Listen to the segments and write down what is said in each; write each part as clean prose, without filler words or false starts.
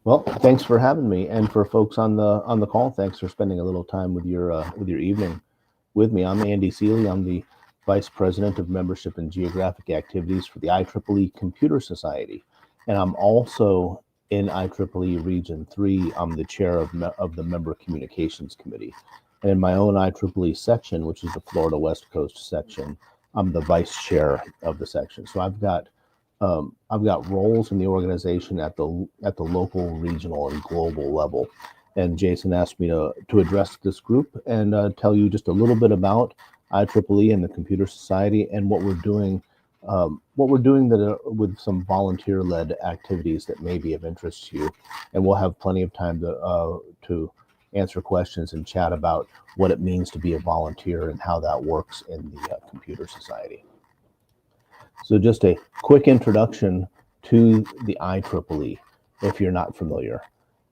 Well, thanks for having me, and for folks on the call, thanks for spending a little time with your evening with me. I'm Andy Seeley. I'm the Vice President of Membership and Geographic Activities for the IEEE Computer Society, and I'm also in IEEE Region 3. I'm the chair of the Member Communications Committee, and in my own IEEE section, which is the Florida West Coast section, I'm the vice chair of the section. So I've got roles in the organization at the local, regional, and global level. And Jason asked me to address this group and tell you just a little bit about IEEE and the Computer Society and what we're doing that with some volunteer-led activities that may be of interest to you. And we'll have plenty of time to answer questions and chat about what it means to be a volunteer and how that works in the Computer Society. So just a quick introduction to the IEEE, if you're not familiar,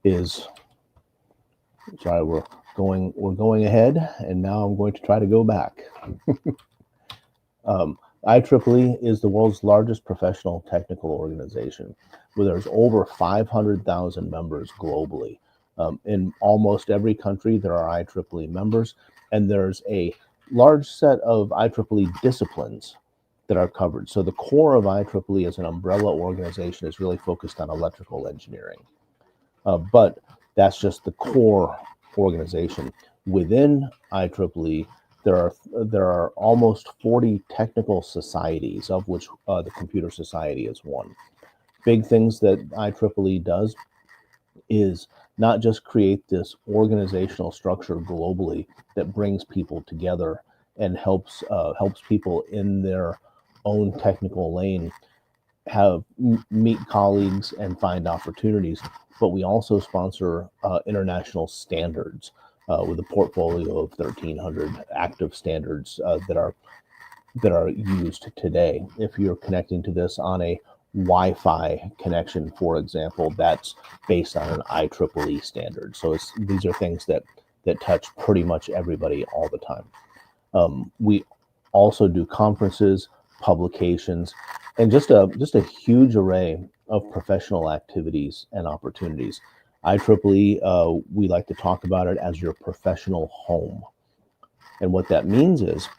is, sorry, we're going ahead, and now I'm going to try to go back. IEEE is the world's largest professional technical organization, where there's over 500,000 members globally. In almost every country, there are IEEE members, and there's a large set of IEEE disciplines that are covered. So the core of IEEE as an umbrella organization is really focused on electrical engineering. But that's just the core organization. Within IEEE, there are almost 40 technical societies, of which the Computer Society is one. Big things that IEEE does is not just create this organizational structure globally that brings people together and helps people in their own technical lane meet colleagues and find opportunities, but we also sponsor international standards with a portfolio of 1,300 active standards that are used today. If you're connecting to this on a Wi-Fi connection, for example, that's based on an IEEE standard. So these are things that touch pretty much everybody all the time. We also do conferences, publications, and just a huge array of professional activities and opportunities. IEEE, we like to talk about it as your professional home. And what that means is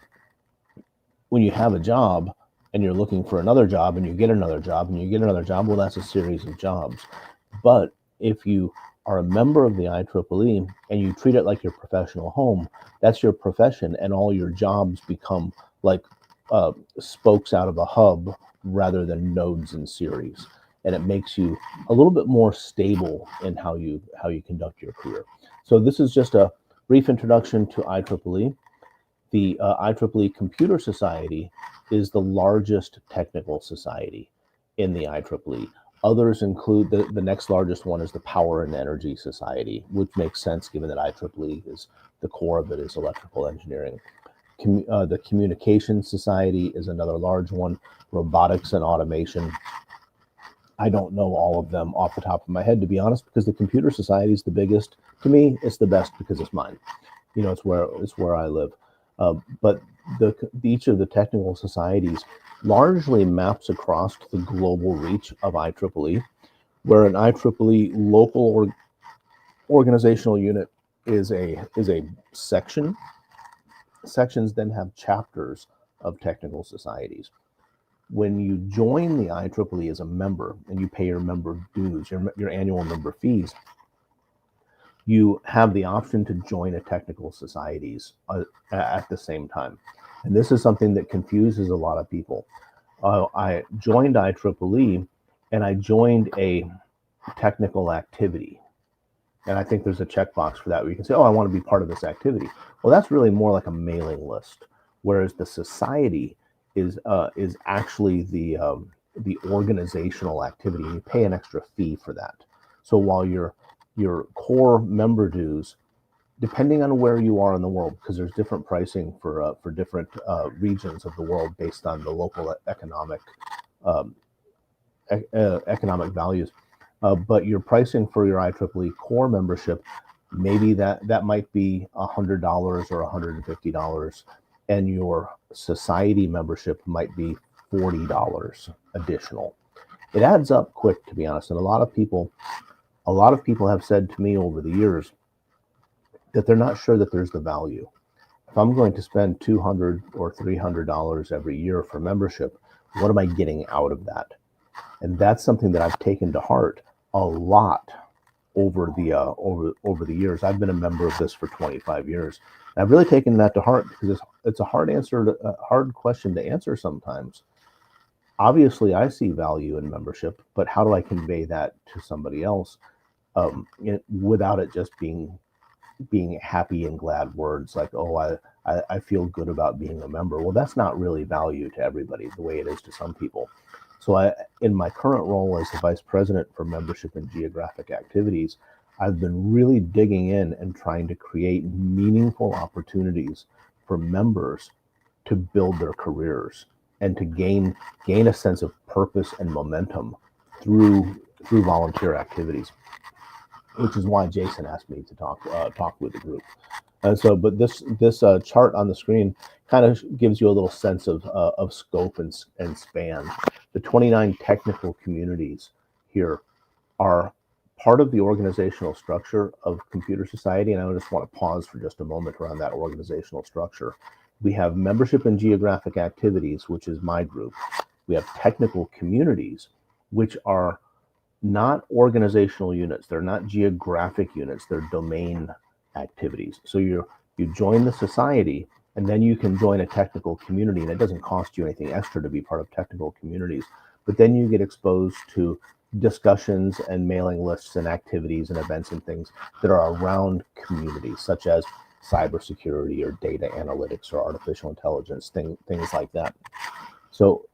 when you have a job and you're looking for another job and you get another job and you get another job, well, that's a series of jobs. But if you are a member of the IEEE and you treat it like your professional home, that's your profession, and all your jobs become like spokes out of a hub rather than nodes in series. And it makes you a little bit more stable in how you conduct your career. So this is just a brief introduction to IEEE. The IEEE Computer Society is the largest technical society in the IEEE. Others include the next largest one is the Power and Energy Society, which makes sense given that IEEE is the core of it is electrical engineering. The Communications Society is another large one. Robotics and automation. I don't know all of them off the top of my head, to be honest, because the Computer Society is the biggest. To me, it's the best because it's mine. You know, it's where I live. But each of the technical societies largely maps across the global reach of IEEE, where an IEEE local organizational unit is a section. Sections then have chapters of technical societies. When you join the IEEE as a member and you pay your member dues, your annual member fees, you have the option to join a technical societies at the same time. And this is something that confuses a lot of people. I joined IEEE and I joined a technical activity. And I think there's a checkbox for that where you can say, oh, I want to be part of this activity. Well, that's really more like a mailing list, whereas the society is actually the organizational activity. You pay an extra fee for that. So while your core member dues, depending on where you are in the world, because there's different pricing for different regions of the world based on the local economic values. But your pricing for your IEEE core membership, maybe that might be $100 or $150, and your society membership might be $40 additional. It adds up quick, to be honest, and a lot of people A lot of people have said to me over the years that they're not sure that there's the value. If I'm going to spend $200 or $300 every year for membership, what am I getting out of that? And that's something that I've taken to heart a lot over the years. I've been a member of this for 25 years. And I've really taken that to heart because it's a hard question to answer sometimes. Obviously, I see value in membership, but how do I convey that to somebody else without it just being happy and glad words like, oh, I feel good about being a member? Well, that's not really value to everybody the way it is to some people. So in my current role as the Vice President for Membership and Geographic Activities, I've been really digging in and trying to create meaningful opportunities for members to build their careers and to gain a sense of purpose and momentum through volunteer activities, which is why Jason asked me to talk with the group. And so, but this chart on the screen kind of gives you a little sense of scope and span. The 29 technical communities here are part of the organizational structure of Computer Society, and I just want to pause for just a moment around that organizational structure. We have membership and geographic activities, which is my group. We have technical communities, which are not organizational units. They're not geographic units. They're domain activities. So you join the society, and then you can join a technical community, and it doesn't cost you anything extra to be part of technical communities. But then you get exposed to discussions and mailing lists and activities and events and things that are around communities, such as cybersecurity or data analytics or artificial intelligence, things like that. So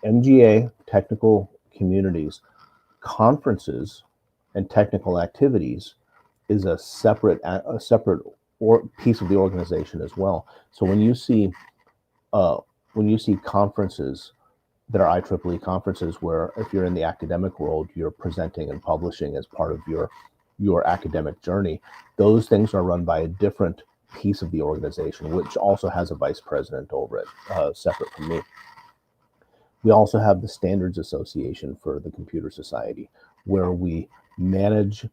MGA, technical communities, conferences, and technical activities is a separate piece of the organization as well. So when you see conferences that are IEEE conferences, where if you're in the academic world, you're presenting and publishing as part of your academic journey, those things are run by a different piece of the organization, which also has a vice president over it, separate from me. We also have the Standards Association for the Computer Society, where we manage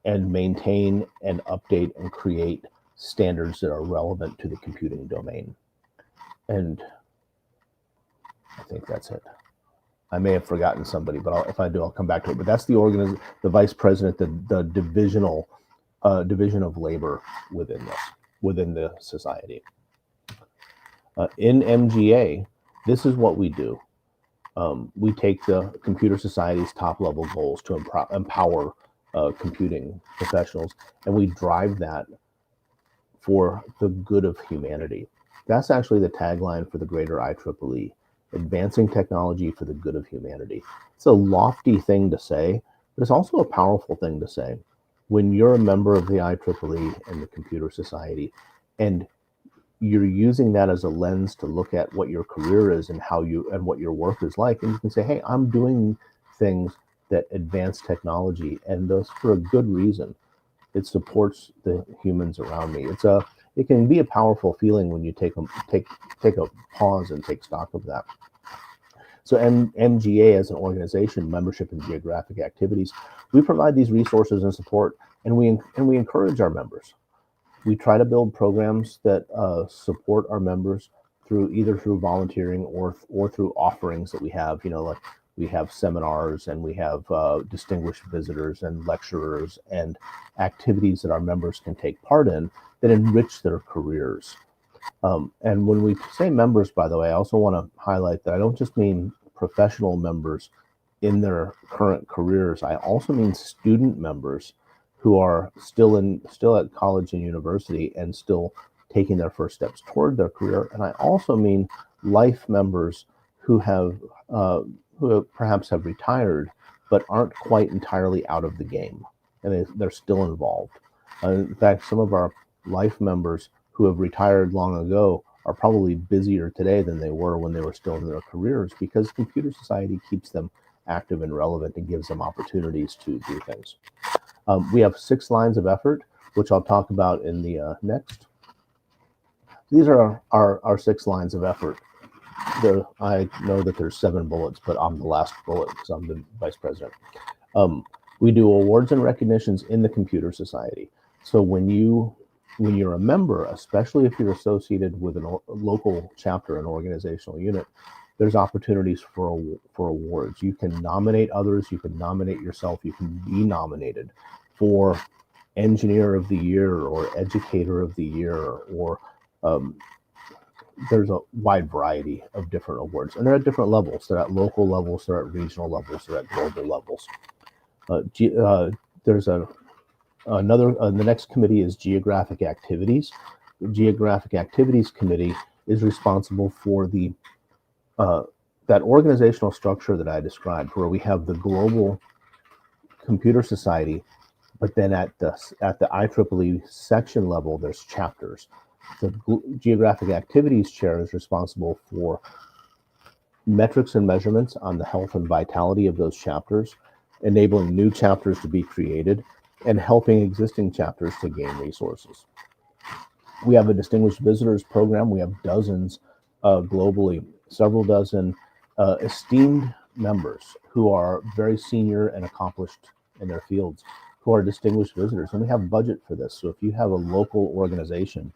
and maintain and update and create standards that are relevant to the computing domain. And I think that's it. I may have forgotten somebody, but if I do, I'll come back to it. But that's the vice president, the division of labor within the society. In MGA, this is what we do. We take the Computer Society's top-level goals to empower computing professionals, and we drive that for the good of humanity. That's actually the tagline for the greater IEEE, advancing technology for the good of humanity. It's a lofty thing to say, but it's also a powerful thing to say. When you're a member of the IEEE and the Computer Society, and you're using that as a lens to look at what your career is and what your work is like, and you can say, hey, I'm doing things that advance technology, and those for a good reason. It supports the humans around me. It can be a powerful feeling when you take a pause and take stock of that. So MGA as an organization, membership and geographic activities, we provide these resources and support, and we encourage our members. We try to build programs that support our members either through volunteering or through offerings that we have. Like we have seminars, and we have distinguished visitors and lecturers and activities that our members can take part in that enrich their careers. And when we say members, by the way, I also want to highlight that I don't just mean professional members in their current careers. I also mean student members who are still at college and university and still taking their first steps toward their career. And I also mean life members who perhaps have retired, but aren't quite entirely out of the game, and they're still involved. In fact, some of our life members who have retired long ago are probably busier today than they were when they were still in their careers, because Computer Society keeps them active and relevant and gives them opportunities to do things. We have 6 lines of effort, which I'll talk about in the next. These are our 6 lines of effort. I know that there's 7 bullets, but I'm the last bullet because I'm the vice president. We do awards and recognitions in the Computer Society. So when you're a member, especially if you're associated with a local chapter, an organizational unit, there's opportunities for awards. You can nominate others, you can nominate yourself, you can be nominated for Engineer of the Year or Educator of the Year, or there's a wide variety of different awards, and they're at different levels. They're at local levels, they're at regional levels, they're at global levels. There's another, the next committee is Geographic Activities. The Geographic Activities Committee is responsible for the that organizational structure that I described, where we have the global Computer Society, but then at the IEEE section level, there's chapters. The Geographic Activities Chair is responsible for metrics and measurements on the health and vitality of those chapters, enabling new chapters to be created, and helping existing chapters to gain resources. We have a Distinguished Visitors Program. We have dozens globally, several dozen esteemed members who are very senior and accomplished in their fields, who are distinguished visitors. And we have budget for this. So if you have a local organization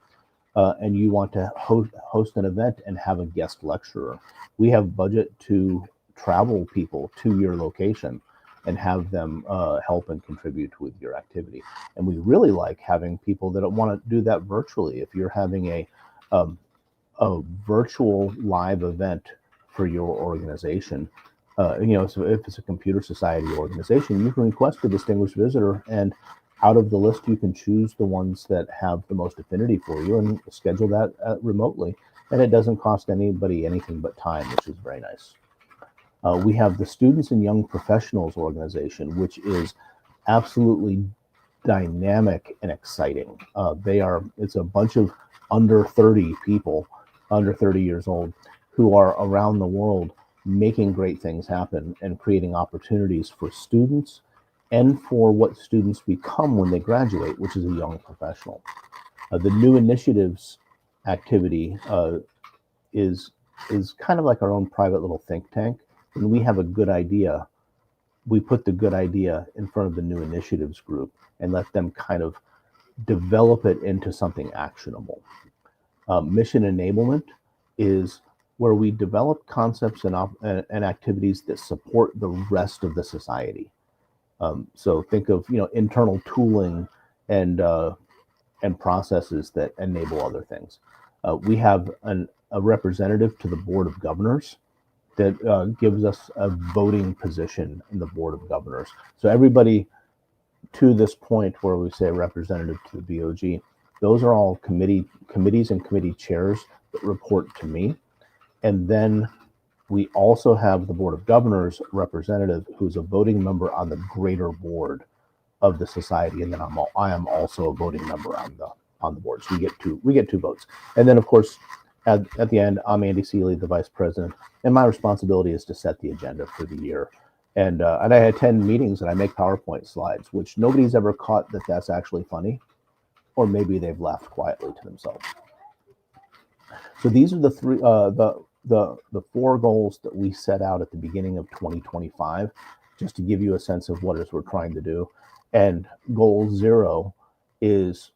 and you want to host an event and have a guest lecturer, we have budget to travel people to your location and have them help and contribute with your activity. And we really like having people that want to do that virtually. If you're having a virtual live event for your organization, so if it's a Computer Society organization, you can request a distinguished visitor, and out of the list, you can choose the ones that have the most affinity for you and schedule that remotely. And it doesn't cost anybody anything but time, which is very nice. We have the Students and Young Professionals organization, which is absolutely dynamic and exciting. It's a bunch of under 30 people, under 30 years old, who are around the world making great things happen and creating opportunities for students and for what students become when they graduate, which is a young professional. The New Initiatives activity is kind of like our own private little think tank. When we have a good idea, we put the good idea in front of the New Initiatives group and let them kind of develop it into something actionable. Mission enablement is where we develop concepts and activities that support the rest of the society. So think of internal tooling and processes that enable other things. We have a representative to the Board of Governors that gives us a voting position in the Board of Governors. So everybody to this point where we say representative to the BOG, those are all committees and committee chairs that report to me. And then we also have the Board of Governors representative who's a voting member on the greater board of the society. And then I am also a voting member on the board. So we get two votes. And then of course, at the end, I'm Andy Seeley, the vice president, and my responsibility is to set the agenda for the year. And I attend meetings and I make PowerPoint slides, which nobody's ever caught that that's actually funny, or maybe they've laughed quietly to themselves. So these are the three, the four goals that we set out at the beginning of 2025, just to give you a sense of what it is we're trying to do. And goal 0 is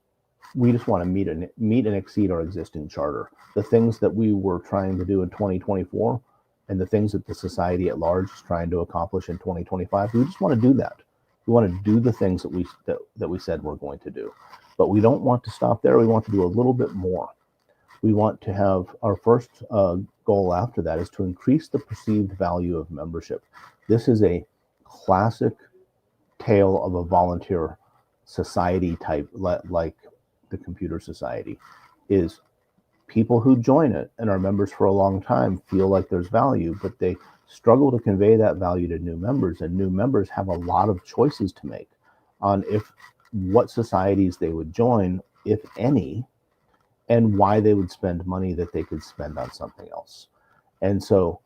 we just want to meet and exceed our existing charter. The things that we were trying to do in 2024 and the things that the society at large is trying to accomplish in 2025, we just want to do that. We want to do the things that we said we're going to do. But we don't want to stop there. We want to do a little bit more. We want to have our first goal after that is to increase the perceived value of membership. This is a classic tale of a volunteer society type, like the Computer Society, is people who join it and are members for a long time feel like there's value, but they struggle to convey that value to new members, and new members have a lot of choices to make on what societies they would join, if any, and why they would spend money that they could spend on something else. And so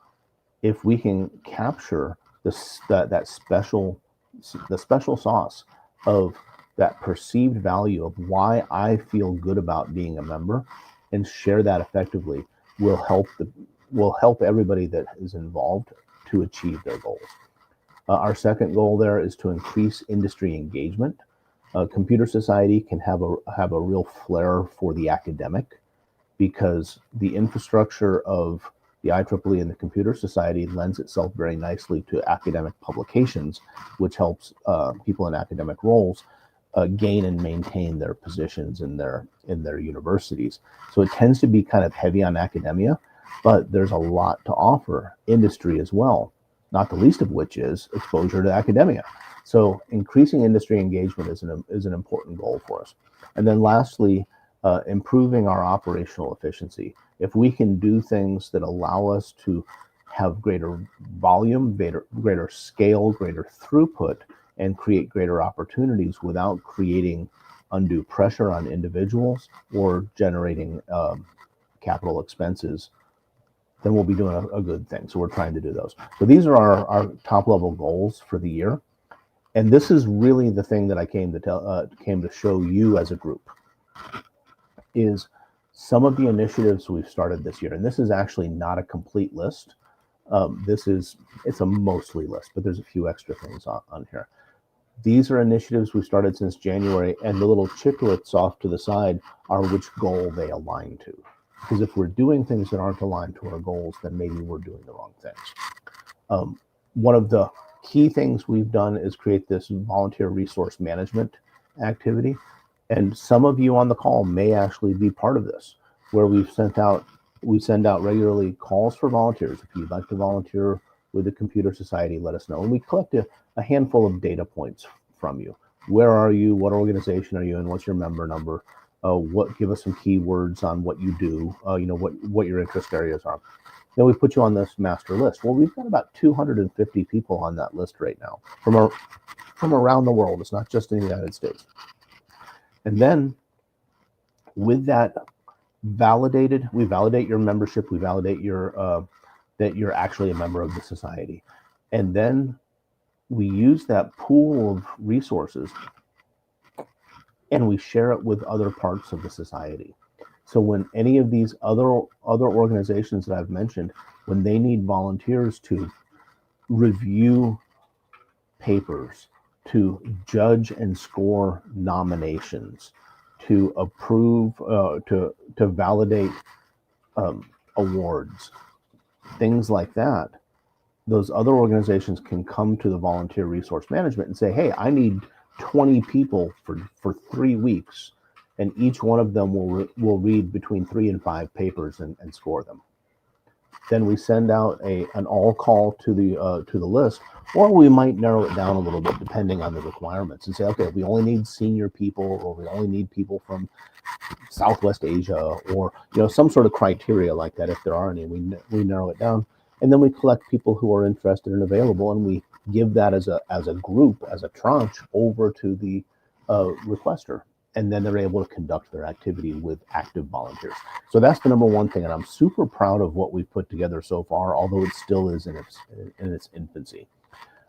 if we can capture the special sauce of that perceived value of why I feel good about being a member and share that effectively, will help everybody that is involved to achieve their goals. Our second goal there is to increase industry engagement. Computer Society can have a real flair for the academic, because the infrastructure of the IEEE and the Computer Society lends itself very nicely to academic publications, which helps people in academic roles gain and maintain their positions in their universities. So it tends to be kind of heavy on academia, but there's a lot to offer industry as well, not the least of which is exposure to academia. So increasing industry engagement is an important goal for us. And then lastly, improving our operational efficiency. If we can do things that allow us to have greater volume, greater scale, greater throughput, and create greater opportunities without creating undue pressure on individuals or generating capital expenses, then we'll be doing a good thing. So we're trying to do those. So these are our top level goals for the year. And this is really the thing that I came to show you as a group, is some of the initiatives we've started this year. And this is actually not a complete list. It's a mostly list, but there's a few extra things on here. These are initiatives we've started since January, and the little chiclets off to the side are which goal they align to. Because if we're doing things that aren't aligned to our goals, then maybe we're doing the wrong things. One of the key things we've done is create this volunteer resource management activity. And some of you on the call may actually be part of this, where we send out regularly calls for volunteers. If you'd like to volunteer with the Computer Society, let us know. And we collect a handful of data points from you. Where are you? What organization are you in? What's your member number? Give us some keywords on what you do, what your interest areas are. Then we put you on this master list. Well, we've got about 250 people on that list right now from around the world. It's not just in the United States. And then with that we validate your membership, we validate that you're actually a member of the society. And then we use that pool of resources and we share it with other parts of the society. So when any of these other organizations that I've mentioned, when they need volunteers to review papers, to judge and score nominations, to approve, to validate awards, things like that, those other organizations can come to the volunteer resource management and say, hey, I need 20 people for 3 weeks, and each one of them will read between 3 and 5 papers and score them. Then we send out an all call to the list, or we might narrow it down a little bit depending on the requirements and say, okay, we only need senior people, or we only need people from Southwest Asia, or some sort of criteria like that. If there are any, we narrow it down, and then we collect people who are interested and available, and we give that as a group, as a tranche over to the requester. And then they're able to conduct their activity with active volunteers. So that's the number one thing, and I'm super proud of what we've put together so far, although it still is in its infancy.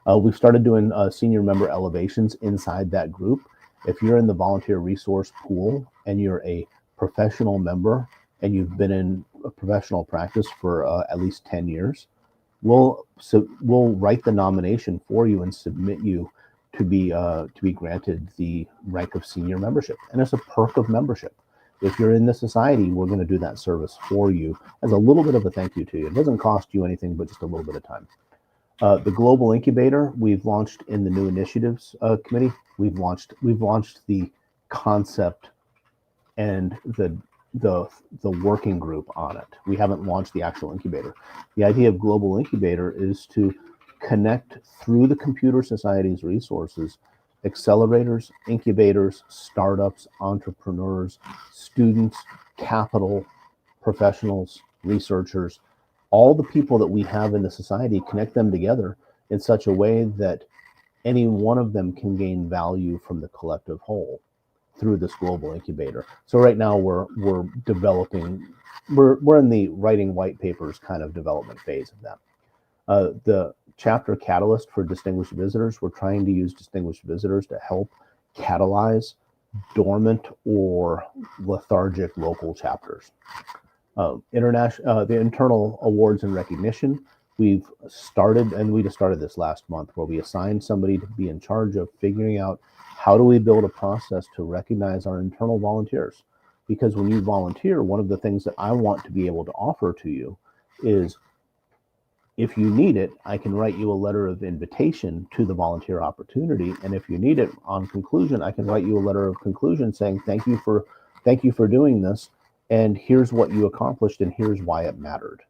We've started doing senior member elevations inside that group. If you're in the volunteer resource pool and you're a professional member and you've been in a professional practice for at least 10 years, we'll write the nomination for you and submit you to be granted the rank of senior membership. And it's a perk of membership. If you're in the society, we're going to do that service for you as a little bit of a thank you to you. It doesn't cost you anything but just a little bit of time. The Global Incubator, we've launched in the New Initiatives Committee. We've launched the concept and the working group on it. We haven't launched the actual incubator. The idea of Global Incubator is to connect through the Computer Society's resources, accelerators, incubators, startups, entrepreneurs, students, capital, professionals, researchers, all the people that we have in the society, connect them together in such a way that any one of them can gain value from the collective whole through this Global Incubator. So right now we're developing, we're in the writing white papers kind of development phase of that. The chapter catalyst for distinguished visitors, we're trying to use distinguished visitors to help catalyze dormant or lethargic local chapters. The internal awards and recognition, we've started, and we just started this last month, where we assigned somebody to be in charge of figuring out how do we build a process to recognize our internal volunteers. Because when you volunteer, one of the things that I want to be able to offer to you is, if you need it, I can write you a letter of invitation to the volunteer opportunity. And if you need it on conclusion, I can write you a letter of conclusion saying, thank you for doing this. And here's what you accomplished and here's why it mattered.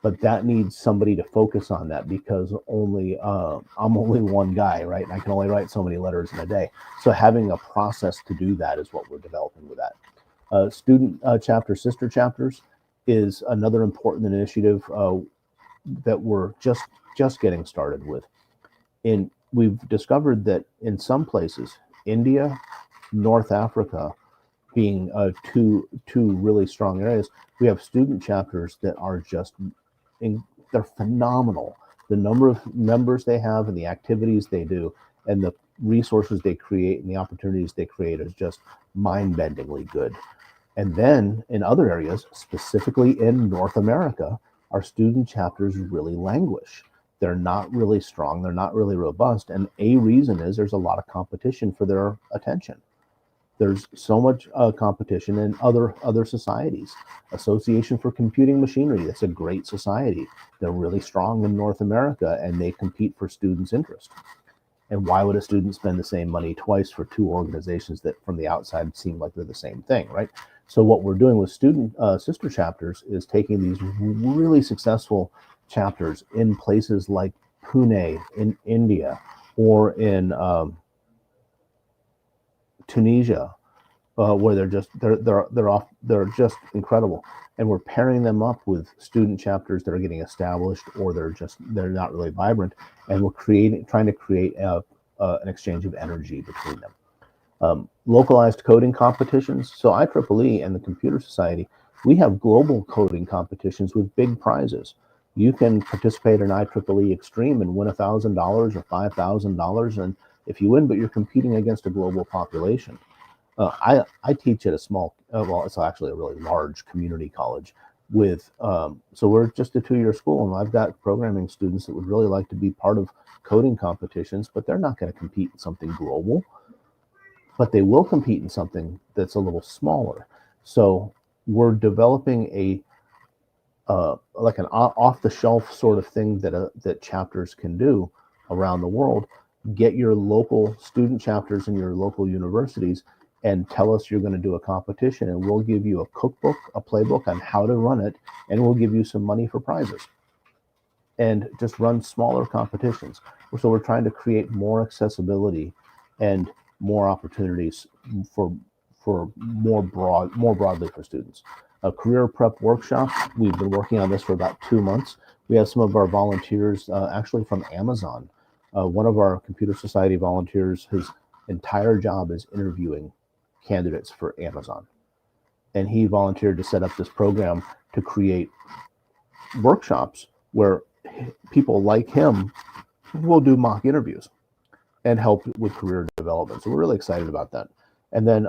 But that needs somebody to focus on that, because I'm only one guy, right? And I can only write so many letters in a day. So having a process to do that is what we're developing with that. Student chapter sister chapters is another important initiative that we're just getting started with. And we've discovered that in some places, India, North Africa being two really strong areas, we have student chapters that are they're phenomenal. The number of members they have and the activities they do and the resources they create and the opportunities they create is just mind-bendingly good. And then in other areas, specifically in North America, our student chapters really languish. They're not really strong. They're not really robust. And a reason is there's a lot of competition for their attention. There's so much competition in other societies. Association for Computing Machinery, that's a great society. They're really strong in North America, and they compete for students' interest. And why would a student spend the same money twice for two organizations that from the outside seem like they're the same thing, right? So what we're doing with student sister chapters is taking these really successful chapters in places like Pune in India, or in Tunisia, where they're just incredible, and we're pairing them up with student chapters that are getting established, or they're not really vibrant, and we're trying to create an exchange of energy between them. Localized coding competitions. So IEEE and the Computer Society, we have global coding competitions with big prizes. You can participate in IEEE Extreme and win $1,000 or $5,000, and if you win, but you're competing against a global population. I teach at a small, well, it's actually a really large community college with, so we're just a 2-year school, and I've got programming students that would really like to be part of coding competitions, but they're not going to compete in something global, but they will compete in something that's a little smaller. So we're developing like an off-the-shelf sort of thing that chapters can do around the world. Get your local student chapters in your local universities and tell us you're going to do a competition, and we'll give you a cookbook, a playbook on how to run it, and we'll give you some money for prizes. And just run smaller competitions. So we're trying to create more accessibility and more opportunities for more broadly for students. A career prep workshop. We've been working on this for about 2 months. We have some of our volunteers actually from Amazon. One of our Computer Society volunteers, his entire job is interviewing candidates for Amazon. And he volunteered to set up this program to create workshops where people like him will do mock interviews and help with career development. So we're really excited about that. And then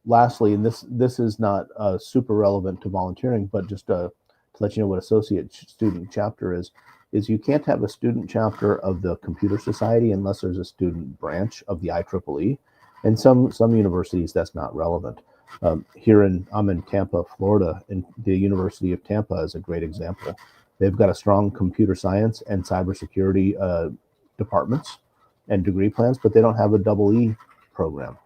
lastly, and this is not super relevant to volunteering, but just to let you know what associate student chapter is you can't have a student chapter of the Computer Society unless there's a student branch of the IEEE. And some universities, that's not relevant. I'm in Tampa, Florida, and the University of Tampa is a great example. They've got a strong computer science and cybersecurity departments and degree plans, but they don't have a EE program.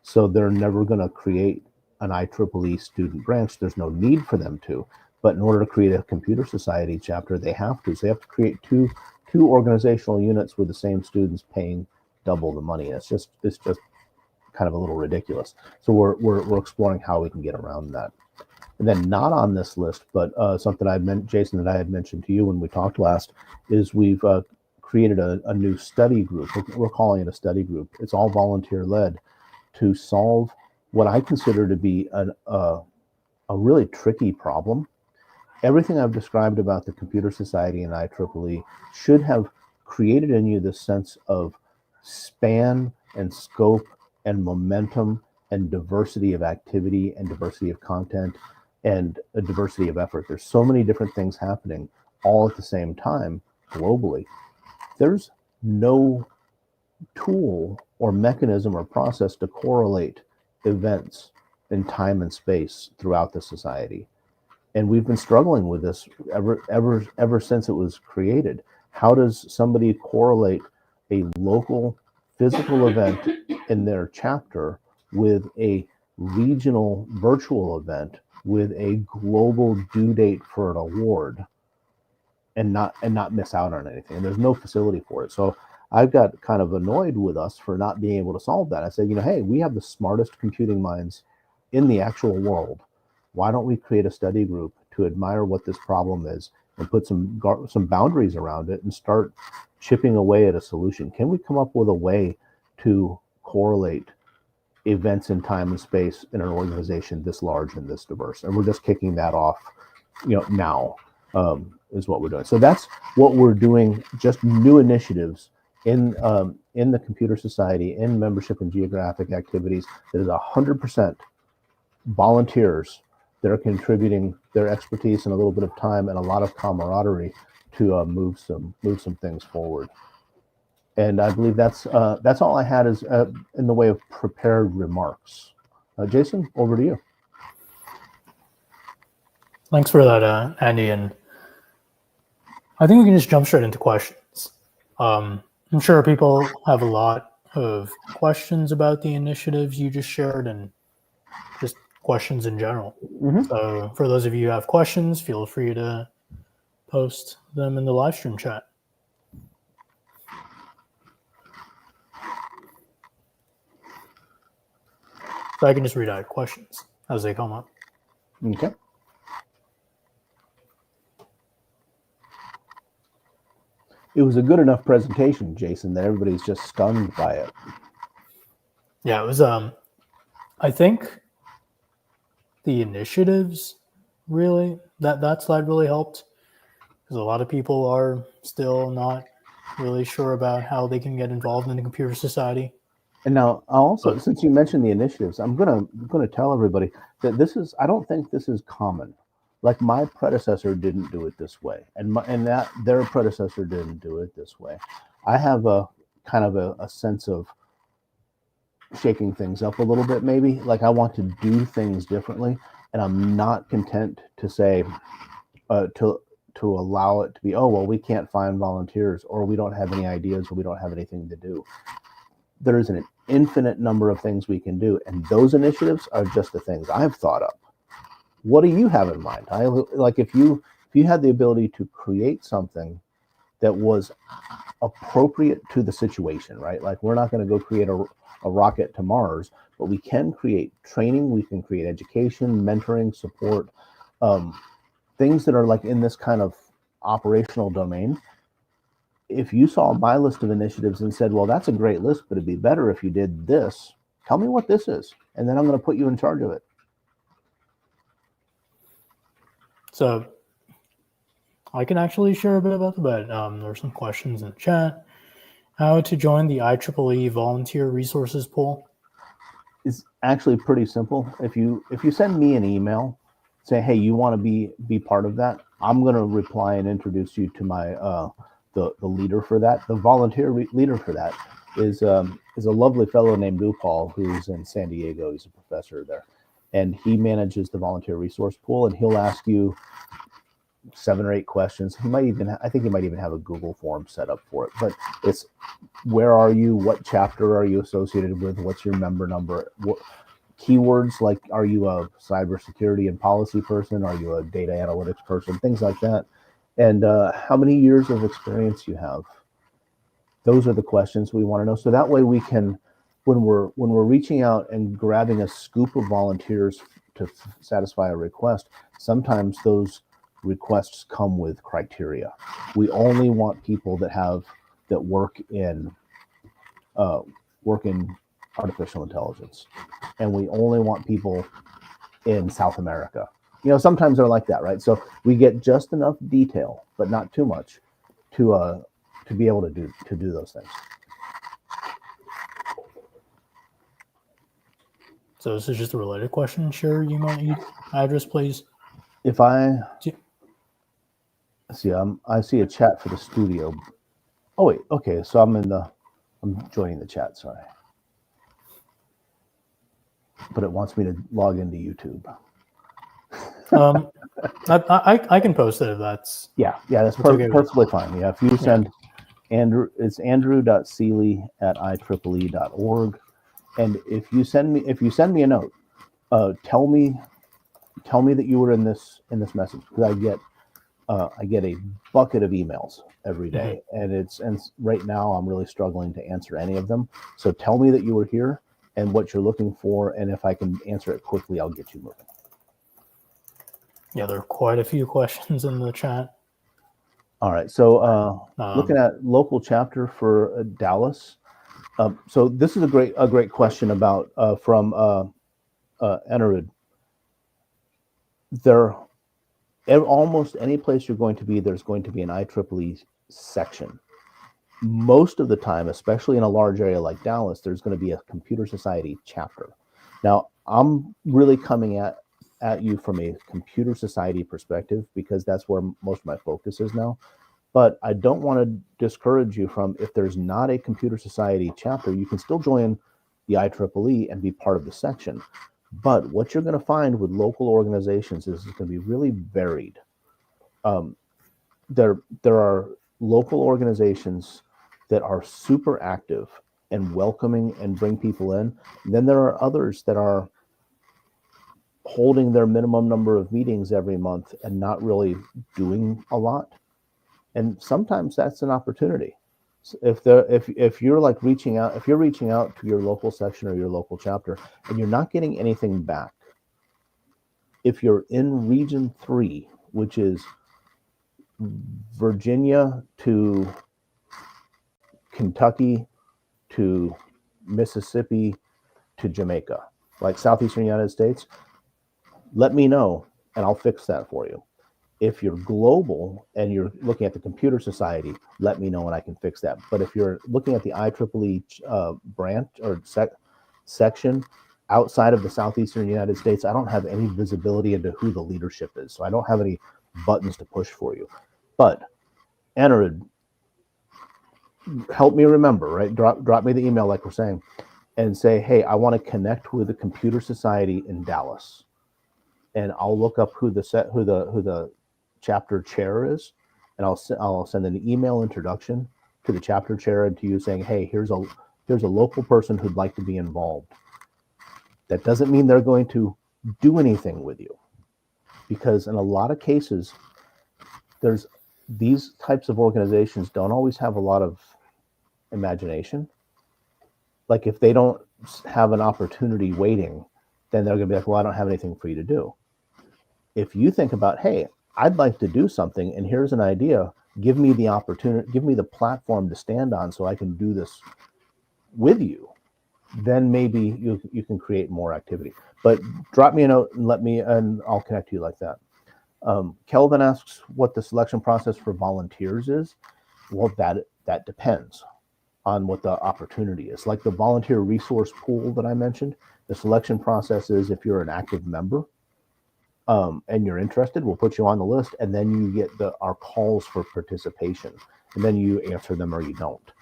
So they're never going to create an IEEE student branch. There's no need for them to. But in order to create a Computer Society chapter, they have to. So they have to create two organizational units with the same students paying double the money. It's just kind of a little ridiculous. So we're exploring how we can get around that. And then not on this list, but something Jason and I had mentioned to you when we talked last, is we've created a new study group. We're calling it a study group. It's all volunteer led to solve what I consider to be a really tricky problem. Everything I've described about the Computer Society and IEEE should have created in you this sense of span and scope and momentum and diversity of activity and diversity of content and a diversity of effort. There's so many different things happening all at the same time globally, there's no tool or mechanism or process to correlate events in time and space throughout the society. And we've been struggling with this ever since it was created. How does somebody correlate a local physical event in their chapter with a regional virtual event with a global due date for an award and not miss out on anything? And there's no facility for it. So I've got kind of annoyed with us for not being able to solve that. I said, hey, we have the smartest computing minds in the actual world. Why don't we create a study group to admire what this problem is and put some boundaries around it and start chipping away at a solution? Can we come up with a way to correlate events in time and space in an organization this large and this diverse? And we're just kicking that off, now is what we're doing. So that's what we're doing, just new initiatives in the Computer Society, in membership and geographic activities that is 100% volunteers that are contributing their expertise and a little bit of time and a lot of camaraderie to move some things forward. And I believe that's all I had is in the way of prepared remarks. Jason, over to you. Thanks for that, Andy. And I think we can just jump straight into questions. I'm sure people have a lot of questions about the initiatives you just shared and just questions in general. Mm-hmm. So for those of you who have questions, feel free to post them in the live stream chat. So I can just read out questions as they come up. Okay. It was a good enough presentation, Jason, that everybody's just stunned by it. Yeah, it was, I think the initiatives really, that slide really helped because a lot of people are still not really sure about how they can get involved in the Computer Society. And now also, since you mentioned the initiatives, I'm gonna tell everybody that I don't think this is common. Like my predecessor didn't do it this way, and their predecessor didn't do it this way. I have a kind of a sense of shaking things up a little bit, maybe. Like I want to do things differently, and I'm not content to say to allow it to be, oh well, we can't find volunteers, or we don't have any ideas, or we don't have anything to do. There is an infinite number of things we can do, and those initiatives are just the things I've thought up. What do you have in mind? Like if you had the ability to create something that was appropriate to the situation, right? Like we're not going to go create a rocket to Mars, but we can create training, we can create education, mentoring, support, things that are like in this kind of operational domain. If you saw my list of initiatives and said, well, that's a great list, but it'd be better if you did this, tell me what this is, and then I'm going to put you in charge of it. So I can actually share a bit about the bed. There are some questions in the chat. How to join the IEEE volunteer resources pool? It's actually pretty simple. If you send me an email, say, hey, you want to be part of that, I'm going to reply and introduce you to my the leader for that. The volunteer leader for that is a lovely fellow named Upal, who's in San Diego. He's a professor there, and he manages the volunteer resource pool, and he'll ask you 7 or 8 questions. I think he might even have a Google form set up for it, but it's where are you? What chapter are you associated with? What's your member number? What keywords, like are you a cybersecurity and policy person? Are you a data analytics person? Things like that. And how many years of experience you have. Those are the questions we want to know. So that way we can, when we're reaching out and grabbing a scoop of volunteers to satisfy a request, sometimes those requests come with criteria. We only want people that work in artificial intelligence, and we only want people in South America. Sometimes they're like that, right? So we get just enough detail, but not too much, to be able to do those things. So this is just a related question. Share email address, please. See, I see a chat for the studio. Oh wait, okay. So I'm joining the chat. Sorry, but it wants me to log into YouTube. I can post it if that's Yeah, that's okay with you. perfectly fine. Yeah, if you send Andrew, it's andrew.seeley@ieee.org, and if you send me a note, tell me that you were in this message, because I get a bucket of emails every day, and right now I'm really struggling to answer any of them. So tell me that you were here and what you're looking for, and if I can answer it quickly, I'll get you moving. Yeah, there are quite a few questions in the chat. All right, so looking at local chapter for Dallas. So this is a great question about from Enerud. Almost any place you're going to be, there's going to be an IEEE section. Most of the time, especially in a large area like Dallas, there's going to be a Computer Society chapter. Now, I'm really coming at you from a Computer Society perspective, because that's where most of my focus is now. But I don't want to discourage you from, if there's not a Computer Society chapter, you can still join the IEEE and be part of the section. But what you're going to find with local organizations is it's going to be really varied. There are local organizations that are super active and welcoming and bring people in. And then there are others that are holding their minimum number of meetings every month and not really doing a lot. And sometimes that's an opportunity. If you're like reaching out to your local section or your local chapter and you're not getting anything back, if you're in region 3, which is Virginia to Kentucky to Mississippi to Jamaica, like southeastern United States, let me know and I'll fix that for you. If you're global and you're looking at the Computer Society, let me know and I can fix that. But if you're looking at the IEEE branch or section outside of the southeastern United States, I don't have any visibility into who the leadership is. So I don't have any buttons to push for you. But Enerud, help me remember, right? Drop me the email like we're saying and say, hey, I want to connect with the Computer Society in Dallas. And I'll look up who the chapter chair is, and I'll send an email introduction to the chapter chair and to you saying, hey, here's a local person who'd like to be involved. That doesn't mean they're going to do anything with you, because in a lot of cases, these types of organizations don't always have a lot of imagination. Like if they don't have an opportunity waiting, then they're going to be like, well, I don't have anything for you to do. If you think about, hey, I'd like to do something, and here's an idea, give me the opportunity, give me the platform to stand on so I can do this with you, then maybe you can create more activity. But drop me a note and I'll connect you like that. Kelvin asks what the selection process for volunteers is. Well, that depends on what the opportunity is. Like the volunteer resource pool that I mentioned, the selection process is if you're an active member, and you're interested, we'll put you on the list, and then you get our calls for participation, and then you answer them or you don't.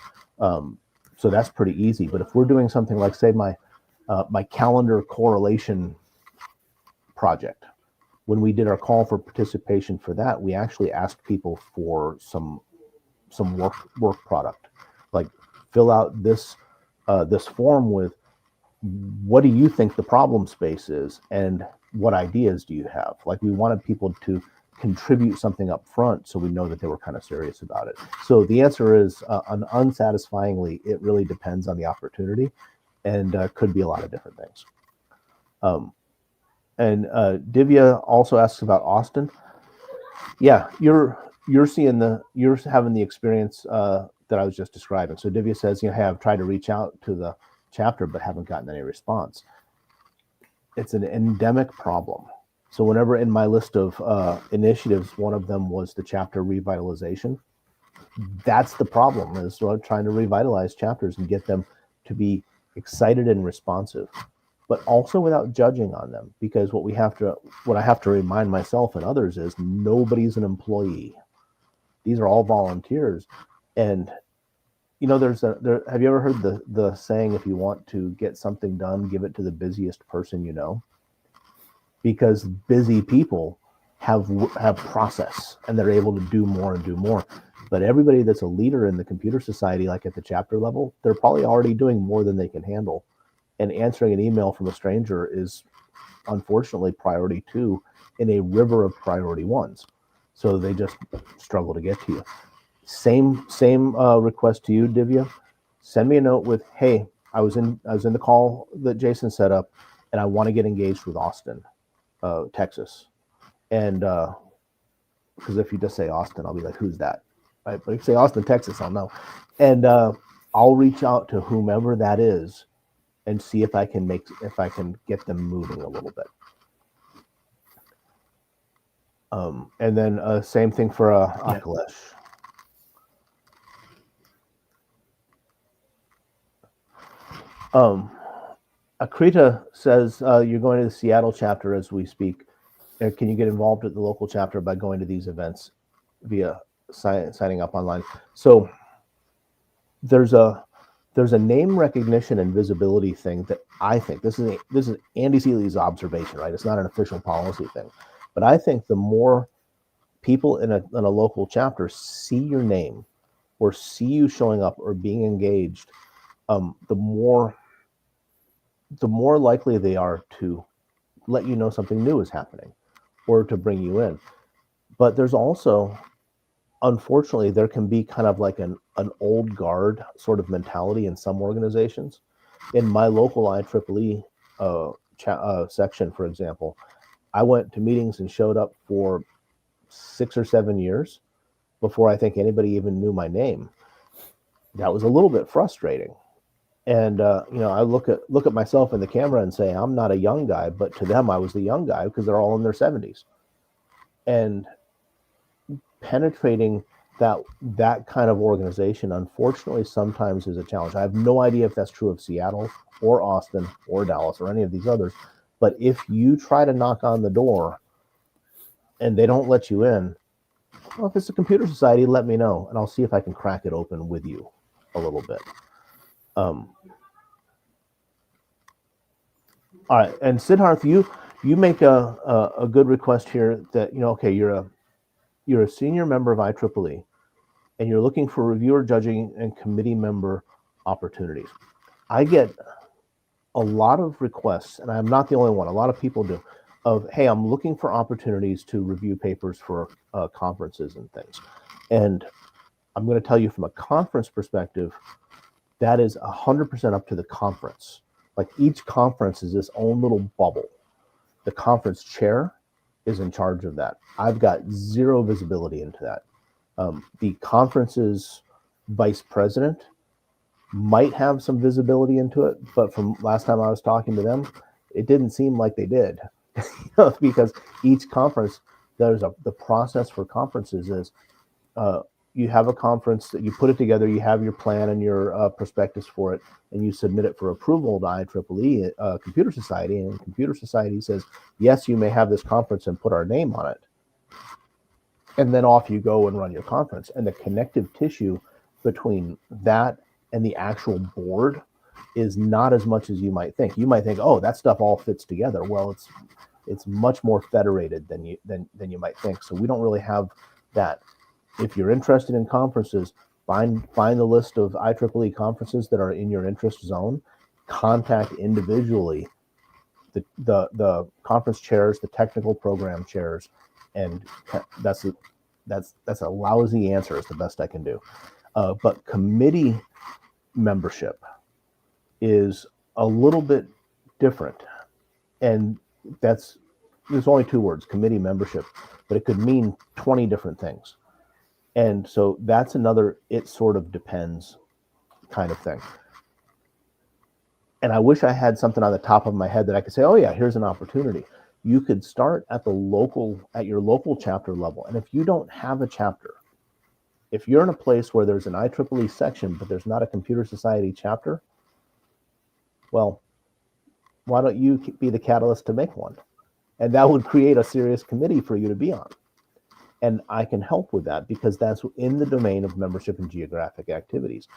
So that's pretty easy. But if we're doing something like, say, my calendar correlation project, when we did our call for participation for that, we actually asked people for some work product, like fill out this form with what do you think the problem space is and what ideas do you have? Like we wanted people to contribute something up front so we know that they were kind of serious about it. So the answer is unsatisfyingly, it really depends on the opportunity and could be a lot of different things. And Divya also asks about Austin. Yeah, you're having the experience that I was just describing. So Divya says, hey, I've tried to reach out to the chapter but haven't gotten any response. It's an endemic problem. So whenever in my list of initiatives, one of them was the chapter revitalization, that's the problem, is trying to revitalize chapters and get them to be excited and responsive, but also without judging on them. Because what I have to remind myself and others is nobody's an employee. These are all volunteers. And have you ever heard the saying, if you want to get something done, give it to the busiest person you know? Because busy people have process, and they're able to do more and do more. But everybody that's a leader in the computer society, like at the chapter level, they're probably already doing more than they can handle. And answering an email from a stranger is unfortunately priority 2 in a river of priority 1s. So they just struggle to get to you. Same request to you, Divya. Send me a note with, hey, I was in the call that Jason set up, and I want to get engaged with Austin, Texas. And because if you just say Austin, I'll be like, who's that? Right? But if you say Austin, Texas, I'll know. And I'll reach out to whomever that is and see if I can get them moving a little bit. And then same thing for Akhilesh. Akrita says you're going to the Seattle chapter as we speak. Can you get involved at the local chapter by going to these events via signing up online? So there's a name recognition and visibility thing that I think this is Andy Seeley's observation, right? It's not an official policy thing, but I think the more people in a local chapter see your name or see you showing up or being engaged, the more likely they are to let you know something new is happening or to bring you in. But there's also, unfortunately, there can be kind of like an old guard sort of mentality in some organizations. In my local IEEE section, for example, I went to meetings and showed up for 6 or 7 years before I think anybody even knew my name. That was a little bit frustrating. And I look at myself in the camera and say, I'm not a young guy, but to them I was the young guy because they're all in their 70s. And penetrating that kind of organization, unfortunately, sometimes is a challenge. I have no idea if that's true of Seattle or Austin or Dallas or any of these others. But if you try to knock on the door and they don't let you in, well, if it's a computer society, let me know, and I'll see if I can crack it open with you a little bit. All right, and Siddharth, you make a good request here that okay, you're a senior member of IEEE, and you're looking for reviewer, judging, and committee member opportunities. I get a lot of requests, and I'm not the only one. A lot of people do. Of hey, I'm looking for opportunities to review papers for conferences and things, and I'm going to tell you from a conference perspective, that is 100% up to the conference. Like each conference is its own little bubble. The conference chair is in charge of that. I've got zero visibility into that. The conference's vice president might have some visibility into it, but from last time I was talking to them, it didn't seem like they did. Because each conference, the process for conferences is you have a conference that you put it together, you have your plan and your prospectus for it, and you submit it for approval to IEEE Computer Society, and Computer Society says, yes, you may have this conference and put our name on it. And then off you go and run your conference. And the connective tissue between that and the actual board is not as much as you might think. You might think, oh, that stuff all fits together. Well, it's much more federated than you might think. So we don't really have that. If you're interested in conferences, find the list of IEEE conferences that are in your interest zone. Contact individually the conference chairs, the technical program chairs, and that's a lousy answer. It's the best I can do. But committee membership is a little bit different, and there's only 2 words, committee membership, but it could mean 20 different things. And so that's another it sort of depends kind of thing. And I wish I had something on the top of my head that I could say, oh yeah, here's an opportunity. You could start at your local chapter level. And if you don't have a chapter, if you're in a place where there's an IEEE section, but there's not a Computer Society chapter, well, why don't you be the catalyst to make one? And that would create a serious committee for you to be on. And I can help with that because that's in the domain of membership and geographic activities.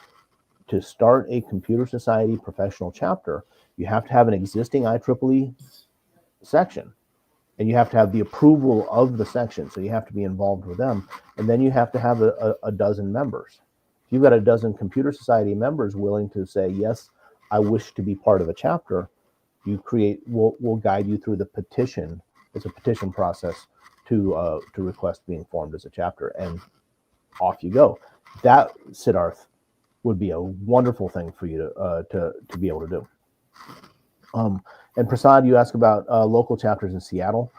To start a computer society professional chapter, you have to have an existing IEEE section, and you have to have the approval of the section. So you have to be involved with them. And then you have to have a dozen members. If you've got a dozen computer society members willing to say, yes, I wish to be part of a chapter, we'll guide you through the petition. It's a petition process to request being formed as a chapter, and off you go. That, Siddharth, would be a wonderful thing for you to be able to do. And Prasad, you ask about local chapters in Seattle.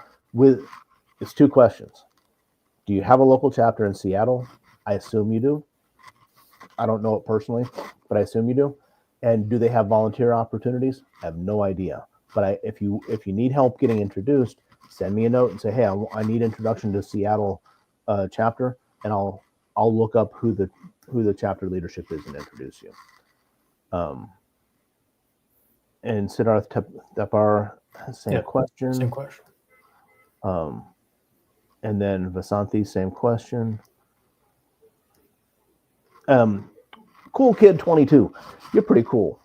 It's two questions. Do you have a local chapter in Seattle? I assume you do. I don't know it personally, but I assume you do. And do they have volunteer opportunities? I have no idea. But if you need help getting introduced, send me a note and say, hey, I need introduction to Seattle chapter, and I'll look up who the chapter leadership is and introduce you. And Siddharth Tepar, same question. Same question. And then Vasanthi, same question. Cool Kid 22, you're pretty cool.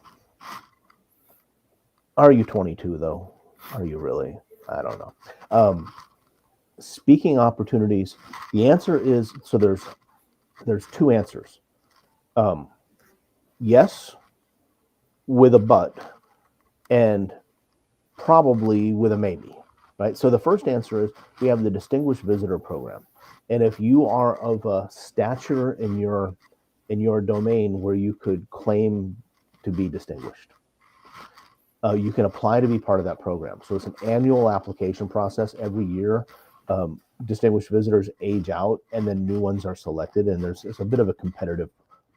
Are you 22 though? Are you really? I don't know. Speaking opportunities, the answer is, so there's two answers. Yes, with a but, and probably with a maybe, right? So the first answer is we have the Distinguished Visitor Program. And if you are of a stature in your domain where you could claim to be distinguished, you can apply to be part of that program. So it's an annual application process every year. Distinguished visitors age out, and then new ones are selected, and it's a bit of a competitive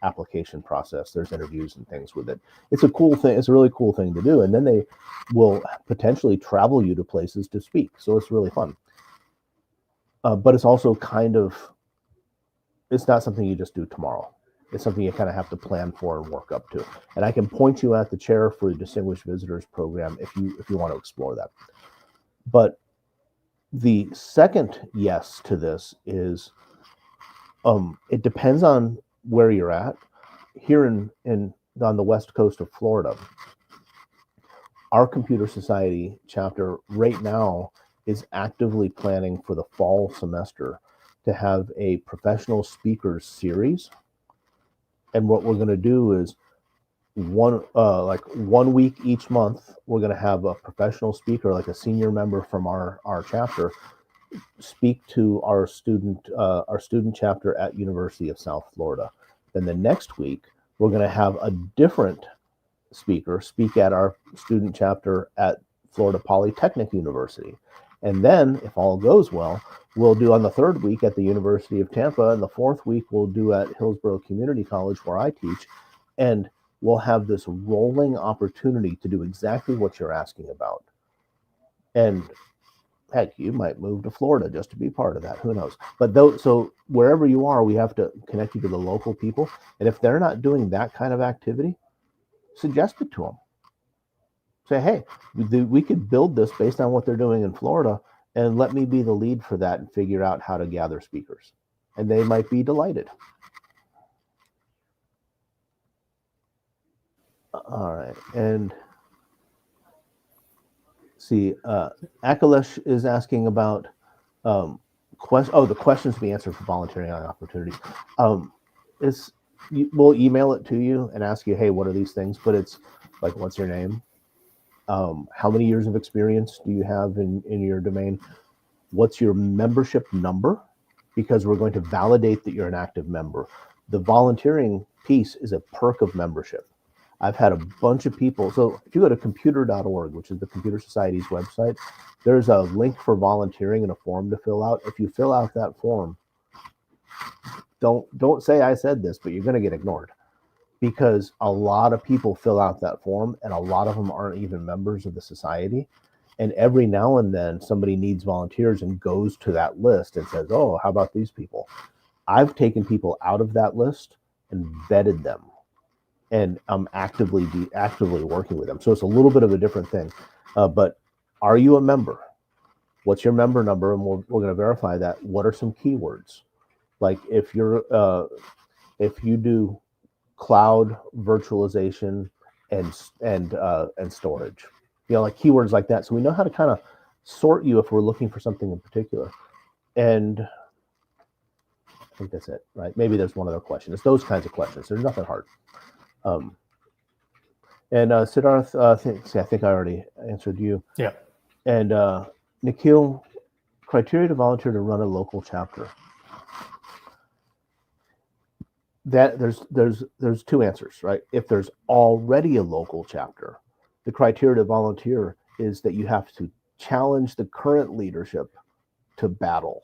application process. There's interviews and things with it. It's a cool thing. It's a really cool thing to do. And then they will potentially travel you to places to speak. So it's really fun. But it's also it's not something you just do tomorrow. It's something you kind of have to plan for and work up to. And I can point you at the chair for the Distinguished Visitors Program if you want to explore that. But the second yes to this is it depends on where you're at. Here on the west coast of Florida, our Computer Society chapter right now is actively planning for the fall semester to have a professional speakers series. And what we're going to do is one week each month, we're going to have a professional speaker, like a senior member from our chapter, speak to our student chapter at University of South Florida. Then the next week, we're going to have a different speaker speak at our student chapter at Florida Polytechnic University. And then, if all goes well, we'll do on the third week at the University of Tampa, and the fourth week we'll do at Hillsborough Community College, where I teach. And we'll have this rolling opportunity to do exactly what you're asking about. And heck, you might move to Florida just to be part of that. Who knows? But so wherever you are, we have to connect you to the local people. And if they're not doing that kind of activity, suggest it to them. Say, hey, we could build this based on what they're doing in Florida, and let me be the lead for that and figure out how to gather speakers. And they might be delighted. All right. And see, Akalesh is asking about the questions to be answered for volunteering opportunities. We'll email it to you and ask you, hey, what are these things? But it's like, what's your name? How many years of experience do you have in your domain? What's your membership number? Because we're going to validate that you're an active member. The volunteering piece is a perk of membership. I've had a bunch of people. So if you go to computer.org, which is the Computer Society's website, there's a link for volunteering and a form to fill out. If you fill out that form, don't say I said this, but you're going to get ignored, because a lot of people fill out that form, and a lot of them aren't even members of the society. And every now and then somebody needs volunteers and goes to that list and says, oh, how about these people? I've taken people out of that list and vetted them, and I'm actively working with them. So it's a little bit of a different thing. But are you a member? what's your member number, and we're going to verify that. What are some keywords? Like if you do cloud virtualization and storage, like keywords like that. So we know how to kind of sort you if we're looking for something in particular. And I think that's it, right? Maybe there's one other question. It's those kinds of questions. There's nothing hard. And Siddharth, I think I already answered you. Yeah. And Nikhil, criteria to volunteer to run a local chapter. That there's two answers, right? If there's already a local chapter, the criteria to volunteer is that you have to challenge the current leadership to battle.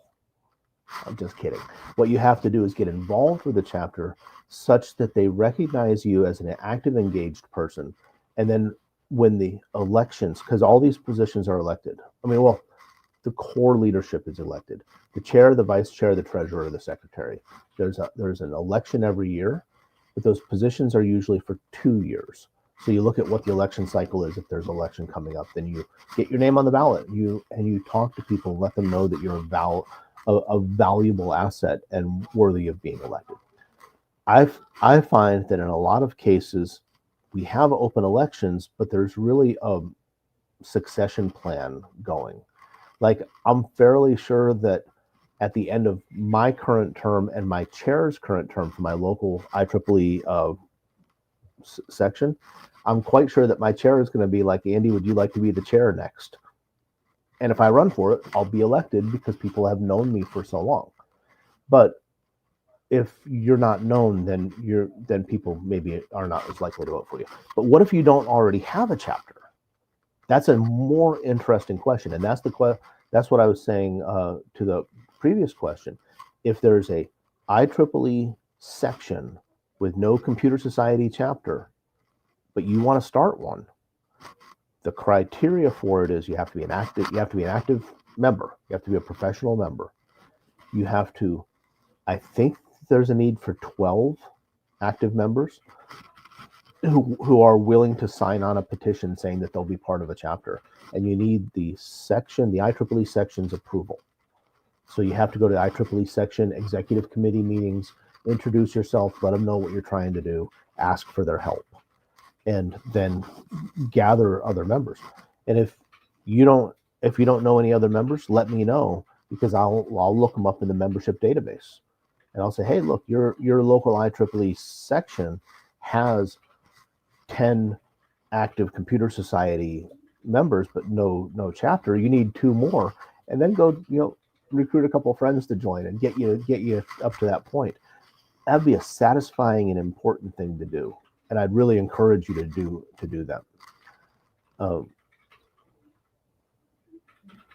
I'm just kidding. What you have to do is get involved with the chapter such that they recognize you as an active, engaged person. And then when the elections, because all these positions are elected. I mean, well, the core leadership is elected. The chair, the vice chair, the treasurer, the secretary. There's an election every year, but those positions are usually for 2 years. So you look at what the election cycle is. If there's an election coming up, then you get your name on the ballot. You talk to people and let them know that you're a valuable asset and worthy of being elected. I find that in a lot of cases, we have open elections, but there's really a succession plan going. Like, I'm fairly sure that at the end of my current term and my chair's current term for my local IEEE section, I'm quite sure that my chair is going to be like, Andy, would you like to be the chair next? And if I run for it, I'll be elected because people have known me for so long. But if you're not known, then people maybe are not as likely to vote for you. But what if you don't already have a chapter? That's a more interesting question, and that's what I was saying to the previous question. If there's a IEEE section with no Computer Society chapter, but you want to start one, the criteria for it is you have to be an active member. You have to be a professional member. You have to, I think there's a need for 12 active members who are willing to sign on a petition saying that they'll be part of a chapter. And you need the IEEE section's approval. So you have to go to the IEEE section, executive committee meetings, introduce yourself, let them know what you're trying to do, ask for their help, and then gather other members. And if you don't know any other members, let me know, because I'll look them up in the membership database. And I'll say, hey, look, your local IEEE section has 10 active Computer Society members, but no chapter. You need 2 more, and then go, recruit a couple of friends to join and get you up to that point. That'd be a satisfying and important thing to do, and I'd really encourage you to do that. All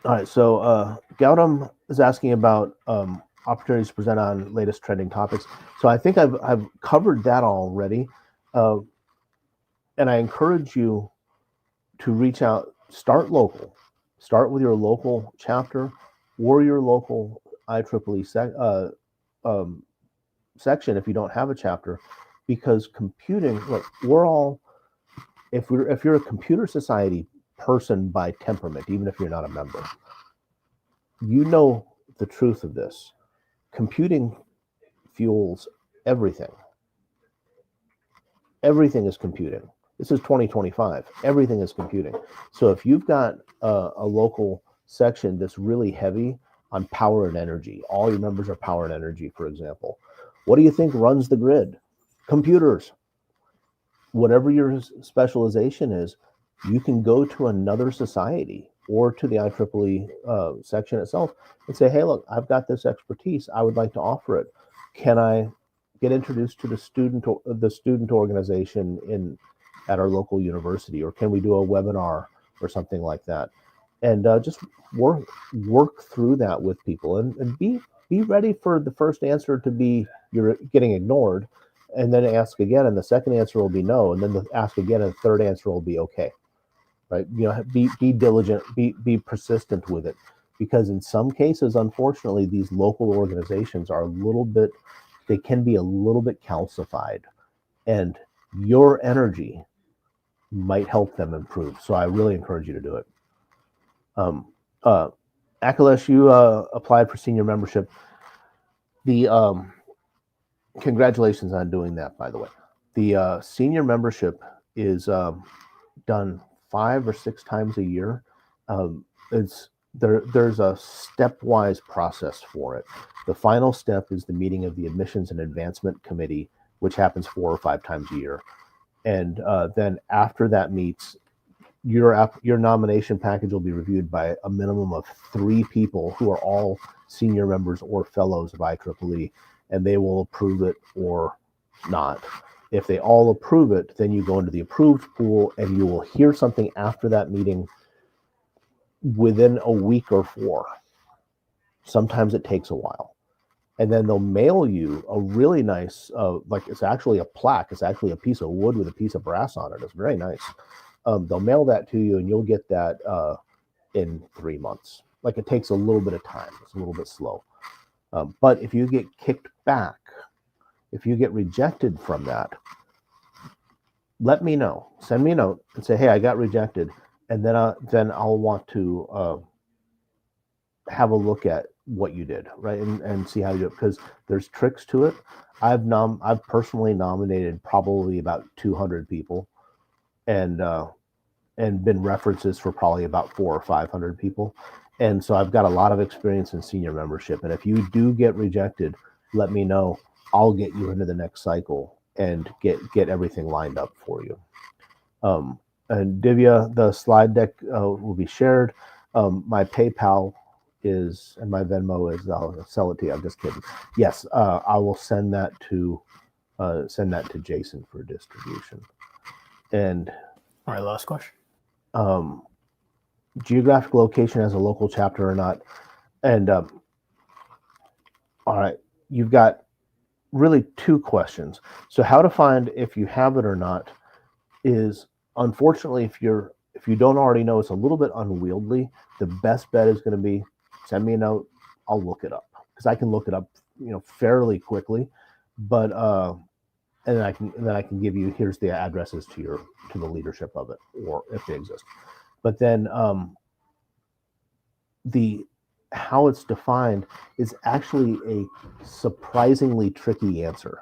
right, so Gautam is asking about opportunities to present on latest trending topics. So I think I've covered that already. And I encourage you to reach out, start local, start with your local chapter or your local IEEE section if you don't have a chapter, because computing, look, if you're a Computer Society person by temperament, even if you're not a member, you know the truth of this. Computing fuels everything. Everything is computing. This is 2025. Everything is computing. So if you've got a local section that's really heavy on power and energy, all your members are power and energy, for example, what do you think runs the grid? Computers. Whatever your specialization is, you can go to another society or to the IEEE section itself and say, hey, look, I've got this expertise. I would like to offer it. Can I get introduced to the student organization at our local university, or can we do a webinar or something like that? And just work through that with people, and be ready for the first answer to be you're getting ignored, and then ask again, and the second answer will be no, and then ask again, and the third answer will be okay. Right? Be diligent, be persistent with it, because in some cases, unfortunately, these local organizations are they can be a little bit calcified, and your energy might help them improve. So I really encourage you to do it. Akhilesh, you applied for senior membership. The congratulations on doing that, by the way. The senior membership is done 5 or 6 times a year. It's there's a stepwise process for it. The final step is the meeting of the Admissions and Advancement Committee, which happens 4 or 5 times a year. And then after that meets, your nomination package will be reviewed by a minimum of 3 people who are all senior members or fellows of IEEE, and they will approve it or not. If they all approve it, then you go into the approved pool, and you will hear something after that meeting within a week or 4. Sometimes it takes a while. And then they'll mail you a really nice, like it's actually a plaque. It's actually a piece of wood with a piece of brass on it. It's very nice. They'll mail that to you, and you'll get that in 3 months. Like, it takes a little bit of time. It's a little bit slow. But if you get kicked back, if you get rejected from that, let me know. Send me a note and say, hey, I got rejected. And then I'll want to have a look at what you did, right? And see how you do it, because there's tricks to it. I've personally nominated probably about 200 people, and been references for probably about 400 or 500 people. And so I've got a lot of experience in senior membership. And if you do get rejected, let me know. I'll get you into the next cycle and get everything lined up for you. And Divya, the slide deck will be shared. My PayPal is, and my Venmo is, I'll sell it to you. I'm just kidding. Yes, I will send that to Jason for distribution. And All right, last question. Geographic location as a local chapter or not. And all right, you've got really 2 questions. So how to find if you have it or not is, unfortunately, if you don't already know, it's a little bit unwieldy. The best bet is going to be, send me a note. I'll look it up, because I can look it up, fairly quickly. But and then I can give you, here's the addresses to the leadership of it, or if they exist. But then how it's defined is actually a surprisingly tricky answer.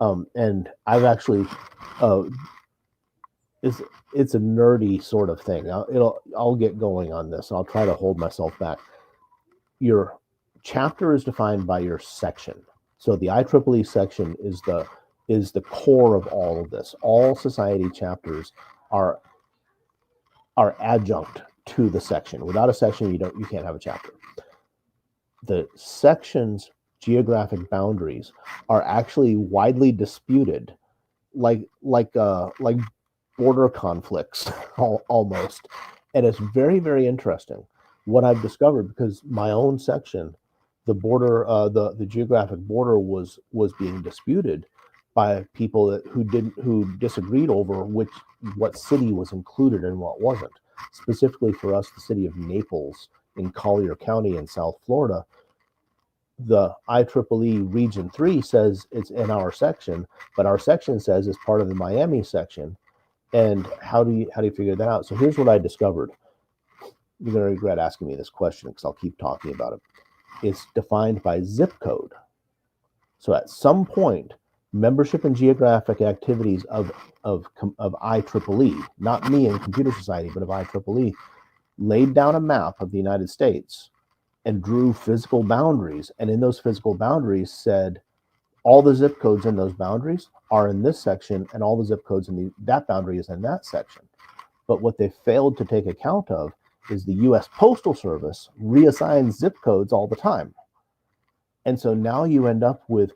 And I've actually it's a nerdy sort of thing. I'll get going on this, and I'll try to hold myself back. Your chapter is defined by your section. So the IEEE section is the core of all of this. All society chapters are adjunct to the section. Without a section, you can't have a chapter. The section's geographic boundaries are actually widely disputed, like border conflicts almost. And it's very, very interesting what I've discovered, because my own section, the border, the geographic border was being disputed by people who disagreed over what city was included and what wasn't. Specifically for us, the city of Naples in Collier County in South Florida, the IEEE Region 3 says it's in our section, but our section says it's part of the Miami section. And how do you figure that out? So here's what I discovered. You're going to regret asking me this question, because I'll keep talking about it. It's defined by zip code. So at some point, membership in geographic activities of IEEE, not me in Computer Society, but of IEEE, laid down a map of the United States and drew physical boundaries. And in those physical boundaries said, all the zip codes in those boundaries are in this section, and all the zip codes in that boundary is in that section. But what they failed to take account of is the U.S. Postal Service reassigns zip codes all the time. And so now you end up with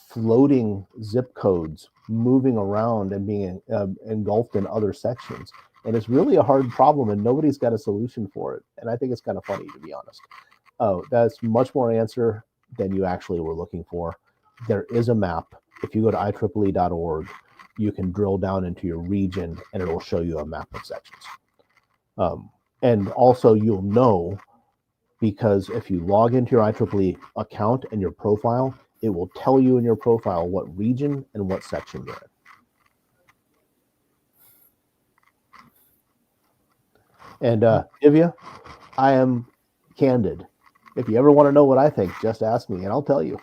floating zip codes moving around and being engulfed in other sections. And it's really a hard problem, and nobody's got a solution for it. And I think it's kind of funny, to be honest. Oh, that's much more answer than you actually were looking for. There is a map. If you go to IEEE.org, you can drill down into your region, and it'll show you a map of sections. And also, you'll know, because if you log into your IEEE account and your profile, it will tell you in your profile what region and what section you're in. And Divya, I am candid. If you ever want to know what I think, just ask me and I'll tell you.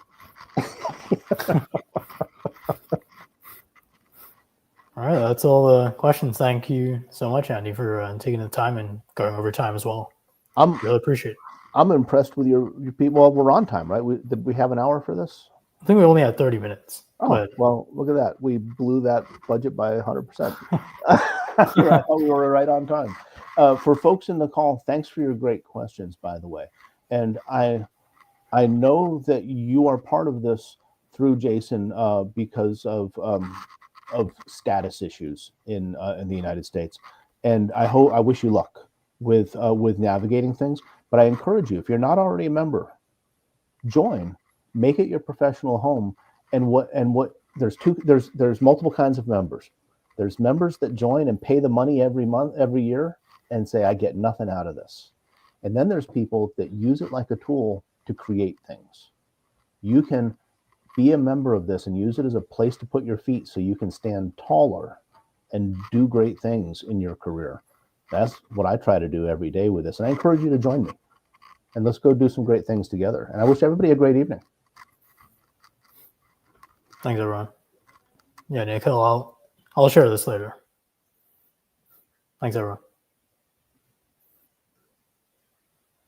All right, that's all the questions. Thank you so much, Andy, for taking the time and going over time as well. I'm Really appreciate it. I'm impressed with your people. Well, we're on time, right? Did we have an hour for this? I think we only had 30 minutes. Oh, but well, look at that. We blew that budget by 100%. I thought we were right on time. For folks in the call, thanks for your great questions, by the way. And I know that you are part of this through Jason because of status issues in the United States, and I wish you luck with navigating things. But I encourage you, if you're not already a member, join, make it your professional home. And what there's multiple kinds of members. There's members that join and pay the money every month, every year, and say I get nothing out of this. And then there's people that use it like a tool to create things. You can be a member of this and use it as a place to put your feet so you can stand taller and do great things in your career. That's what I try to do every day with this. And I encourage you to join me. And let's go do some great things together. And I wish everybody a great evening. thanks, everyone. Yeah, Nick, I'll share this later. Thanks, everyone.